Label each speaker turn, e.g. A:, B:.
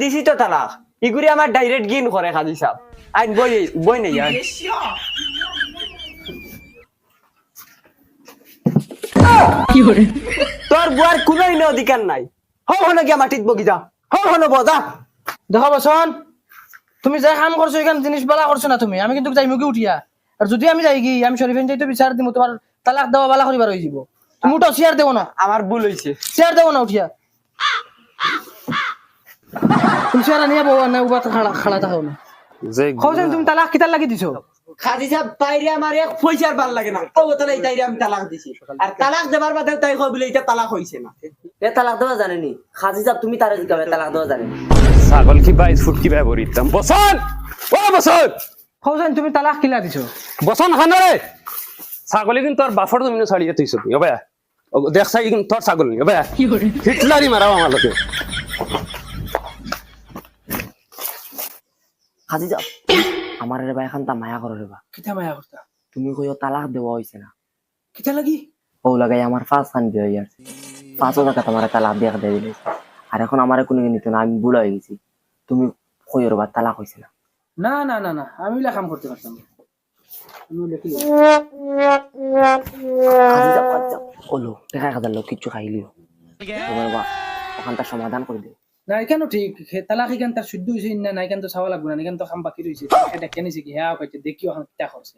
A: দিছি তো তালাক ইগুরি আমার ডাইরেক্ট গিন করে কাজী সাহেব আইন বই বই নেই আর তোর বুয়ার কোনো অধিকার নাই হন গিয়া মাটিত বগি যা হন বজা
B: দেখো বসন তুমি যাই কাম করছো এখান জিনিস বালা করছো না তুমি আমি কিন্তু যাই মুখে উঠিয়া আর যদি আমি যাই কি আমি শরীফেন যাইতে বিচার দিমু তোমার তালাক দেওয়া বালা করিবার হয়ে যাব তুমি উঠো শেয়ার দেবো না
A: আমার ভুল হইছে
B: শেয়ার দেবো না উঠিয়া তুমি শেয়ার নিয়ে বউ না উবা খাড়া খাড়া থাকো না খোঁজেন তুমি তালাক কিতার লাগি দিছো
A: কাজী সাহেব তাইরে আমার এক পয়সার ভাল লাগে না ও বতলে তাইরে আমি তালাক দিছি আর তালাক দেবার বাদে তাই কই বলে এটা তালাক হইছে না
C: এ তালাক দেওয়া জানেনি খাজি সাহেব তুমি তারে জিগাবে তালাক দেওয়া জানেনি
D: ছাগল কি 22 ফুট কি ব্যবহার দিতাম বসন ও বসন
B: খোঁজেন তুমি তালাক কিলা দিছো
D: বসন খানরে ছাগলি কিন্তু তোর বাফর জমিনে ছাড়িয়ে তুইছ ওবে দেখ সাই কিন্তু তোর ছাগল নি ওবে হিটলারি মারাও আমার লোকে
C: খাজি সাহেব আমার রে ভাই এখন তা মায়া করে রে বা
B: কিতা মায়া করতা
C: তুমি কইও তালাক দেওয়া হইছে না
B: কিতা লাগি
C: ও লাগাই আমার ফাঁস খান দিয়ে ইয়ার 5,000 টাকা তোমার তালাক দিয়ে দিলে আর এখন আমার কোনো নিত না আমি ভুল হয়ে গেছি তুমি কইও রে বা তালাক হইছে না
B: না না না না আমি লা কাম করতে পারতাম না আমি লেখি
C: খাজি সাহেব ওলো 1000 লোক কিছু খাইলিও তোমার বা ওখানটা সমাধান করে দিও
B: না কেন ঠিক তালাক এখান তার শুদ্ধ হয়েছে না না এখান তো চাওয়া লাগবে না এখান তো খাম বাকি রয়েছে এটা কেনেছে কি হ্যাঁ কইতে দেখিও এখন কিতা করছে